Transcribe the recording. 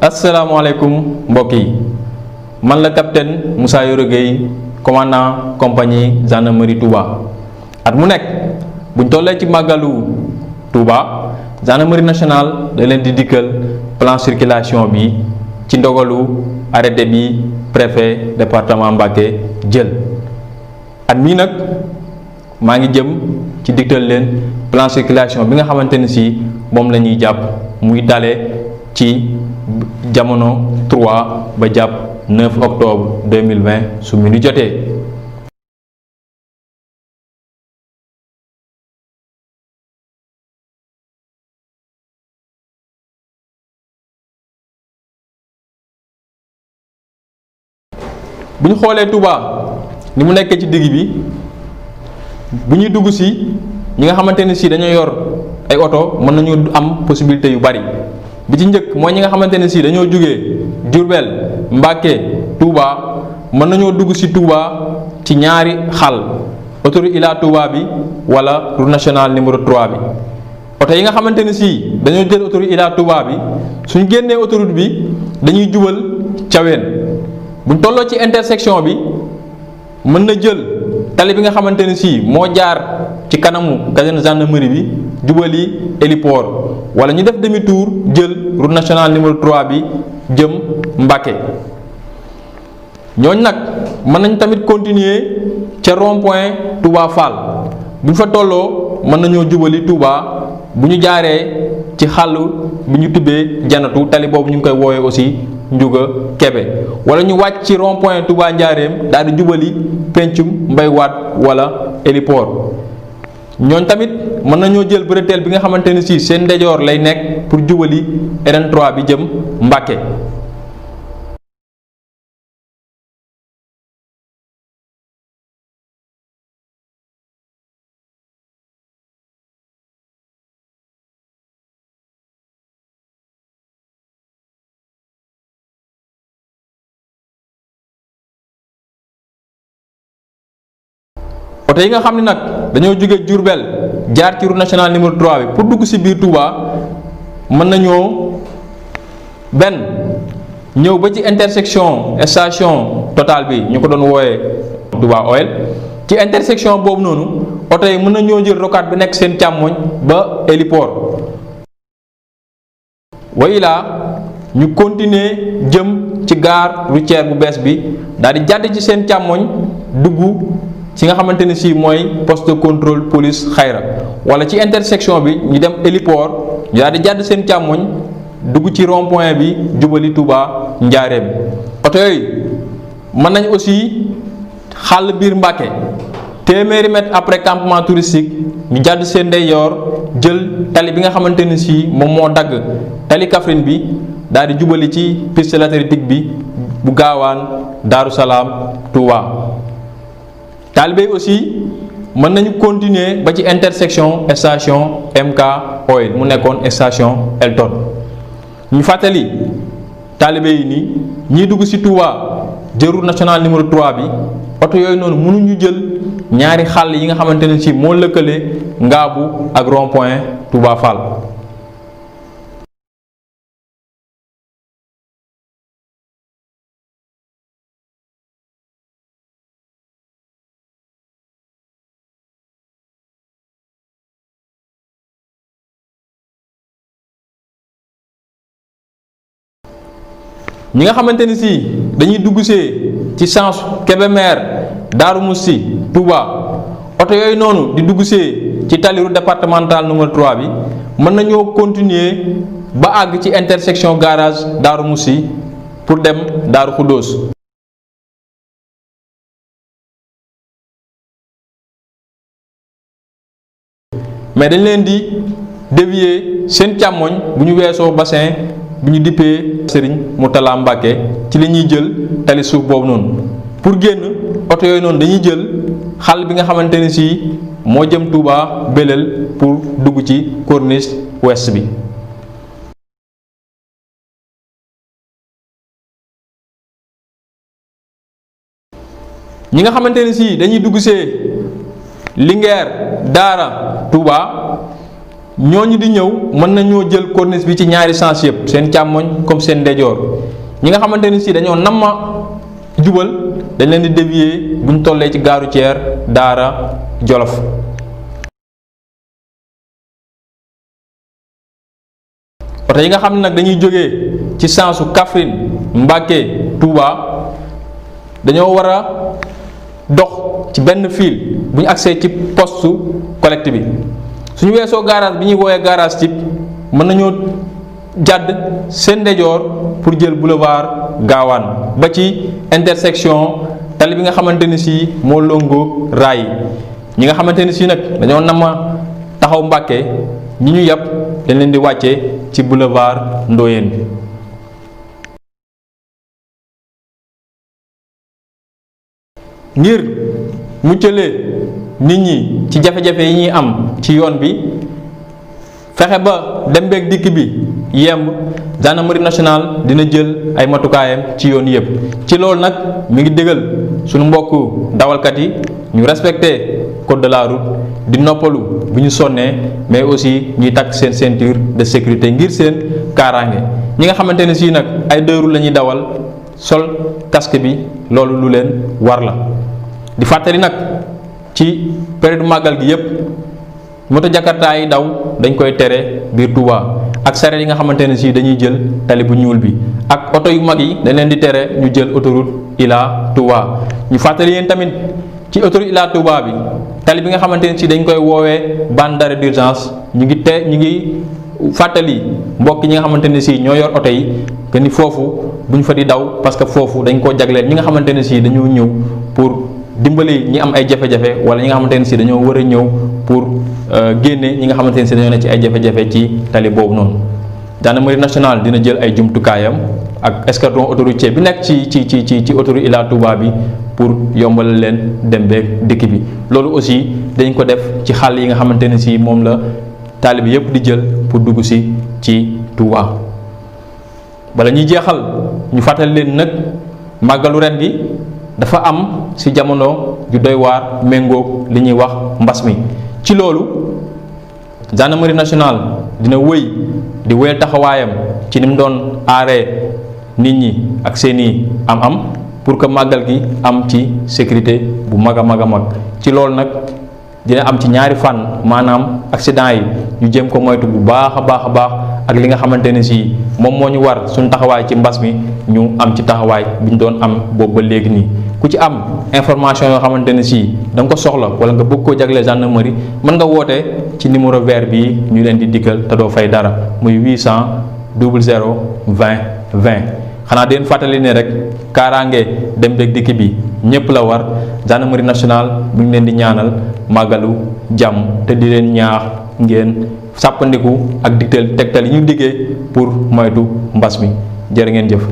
asalaamaaleykum mbokk yi man la capitaine Moussa Yoro Gueye commandant compagnie gendarmerie Touba at mu nekk buñ tollee ci màggalu Touba gendarmerie nationale da leen di dikkal plan circulation bi ci ndogalu arrêté bi préfet département Mbacké jël at mii nag maa ngi jëm ci digtal leen plan circulation bi nga xamante ne si moom la ñuy jàpp muy dale ci jamono 3 ba jàpp 9 octobre 2020 su mu ni jotee. bu ñu xoolee Touba ni mu nekkee ci digg bi bu ñuy dugg si ñi nga xamante ne si dañoo yor ay oto mën nañu am possibilité yu bari bi ci njëkk mooy ñi nga xamante ne si dañoo jógee Diourbel Mbacké Touba mën nañoo dugg si Touba ci ñaari xàll autoroute Ila Touba bi wala route nationale numéro 3 bi oto yi nga xamante ne si dañoo jël autoroute Ila Touba bi suñ génnee autoroute bi dañuy jubal Thiawéne buñ tolloo ci intersection bi mën na jël tali bi nga xamante ne si moo jaar ci kanamu caserne gendarmerie bi jubali héliport wala ñu def demi tour jël route nationale numéro 3 bi jëm Mbacké ñooñ nag mën nañ tamit continuer ca rond point Touba Fall bu ñu fa tolloo mën nañoo jubali Touba bu ñu jaaree ci xàll bi ñu tubbee janatu tali boobu ñu ngi koy woowee aussi Ndiouga Kébé wala ñu wàcc ci rond point Touba Njaareem daal di jubali pencum Mbay Waat wala héliport ñooñ tamit mën nañoo jël bretelle bi nga xamante ne si seen ndejoor lay nekk pour jubali RN3 bi jëm Mbacké oto yi nga xam ne nag dañoo jóge Diourbel jaar ci route nationale numéro 3 bi pour dugg ci biir Touba mën nañoo benn ñëw ba ci intersection station Total bi ñu ko doon wooyee Touba Oil ci intersection boobu noonu oto yi mën nañoo jël rocade bi nekk seen càmmoñ ba héliport wa ilaa ñu continuer jëm ci gare routière bu bees bi daal di jàdd ci seen càmmoñ dugg ci nga xamante ne si mooy poste de contrôle police xayra wala ci intersection bi ñu dem héliport ñu daal di jàdd seen càmmoñ dugg ci rond point bi jubali Touba Njaareem oto yooyu mën nañ aussi xàll biir Mbacké téeméeri mètre après campement touristique ñu jàdd seen ndeyjoor jël tali bi nga xamante ne si moom moo dagg tali Kaffrine bi daal di jubali ci piste latéritique bi bu gaawaan Daaru Salaam Touba taalibe aussi mën nañu continuer ba ci intersection station MK Oil mu nekkoon station Elton ñu fàttali taalibe yi ni ñiy dugg ci Touba jël route nationale numéro 3 bi oto yooyu noonu mënuñu jël ñaari xàll yi nga xamante ne ci moo lëkkale Ngaabu ak rond point Touba Fall ñi nga xamante ni si dañuy dugg see ci sens Kébémer Darou Moussi Touba oto yooyu noonu di dugg see ci tali route départementale numéro 3 bi mën nañoo continuer ba àgg ci intersection garage Darou Moussi pour dem Darou Khoudoss mais dañ leen di dévier seen càmmoñ bu ñu weesoo bassin bi ñu dippee Serigne Moutala Mbacké ci la ñuy jël tali suuf boobu noonu pour génn oto yooyu noonu dañuy jël xàll bi nga xamante ne si moo jëm Touba Belel pour dugg ci corniche ouest bi. ñi nga xamante ne si dañuy dugg see Linguère Daara Touba ñooñu di ñëw mën nañoo jël corniche bi ci ñaari sens yëpp, seen càmmoñ comme seen ndeyjoor. ñi nga xamante ni si dañoo namma jubal dañ leen di dévier bu ñu tollee ci gare routière Daara Jolof. oto yi nga xam ne nag dañuy jógee ci sensu Kaffrine Mbacké Touba dañoo war a dox ci benn fil bu ñu agsee ci poste collecte bi. suñu weesoo garage bi ñuy woowee garage type mën nañoo jàdd seen ndeyjoor pour jël boulevard Gaawaan ba ci intersection tali bi nga xamante ni si moo lëngoo raay ñi nga xamante ni si nag dañoo nama taxaw Mbàkke ñi ñu yàpp dañ leen di wàcce ci boulevard Ndoyeen. ngir muccalee nit ñi ci jafe-jafe yi ñuy am ci yoon bi fexe ba dem beeg dikk bi yemb gendarmerie nationale dina jël ay matukaayam ci yoon yëpp. ci loolu nag mi ngi déggal suñu mbokku dawalkat yi ñu respecté code de la route di noppalu bu ñu sonnee mais aussi ñuy takk seen ceinture de sécurité ngir seen kaaraange. ñi nga xamante ne sii nag ay deux roues la ñuy dawal sol casque bi loolu lu leen war la. di fàttali nag ci période màggal gi yëpp moto jakarta yi daw dañ koy tere biir Touba ak sareet yi nga xamante ne si dañuy jël tali bu ñuul bi ak oto yu mag yi dañ leen di tere ñu jël autoroute Ila Touba. ñu fàttali yéen tamit ci autoroute Ila Touba bi tali bi nga xamante ne si dañ koy woowee bande d'arrêt d'urgence ñu ngi fàttali mbokk ñi nga xamante ne si ñoo yor oto yi que ni foofu buñ fa di daw parce que foofu dañ koo jagleel ñi nga xamante ne si dañoo ñëw pour dimbali ñi am ay jafe-jafe wala ñi nga xamante ne si dañoo war a ñëw pour génne ñi nga xamante ne si dañoo ne ci ay jafe-jafe ci tali boobu noonu. gendarmerie nationale dina jël ay jumtukaayam ak escadron autoroutier bi nekk ci autoroute Ila Touba bi pour yombal leen dem beeg dikk bi. loolu aussi dañ ko def ci xàll yi nga xamante ne si moom la taalibe yépp di jël pour dugg si ci Touba. bala ñuy jeexal ñu fàttali leen nag màggalu ren gi dafa am ci jamono ju doy waar méngoog li ñuy wax mbas mi. ci loolu gendarmerie nationale dina wëy di wéyal taxawaayam ci ni mu doon aaree nit ñi ak seeni am-am pour que màggal gi am ci sécurité bu mag a mag a mag. ci loolu nag dina am ci ñaari fànn maanaam accident yi ñu jéem ko moytu bu baax a baax a baax ak li nga xamante ne si moom moo ñu war suñu taxawaay ci mbas mi ñu am ci taxawaay bi ñu doon am boobu ba léegi nii. ku ci am information yoo xamante ne si da nga ko soxla wala nga bëgg koo jagleel gendarmerie mën nga woote ci numéro vert bii ñu leen di dikkal te doo fay dara muy 800 00 20 20. xanaa den fàttali ne rek kaaraange dem beeg dikk bi ñëpp la war gendarmerie nationale bu ngi leen di ñaanal màggalu jàmm te di leen ñaax ngeen sàppandiku ak digtal tegtal yi ñu diggee pour moytu mbas mi jërë ngeen jëf.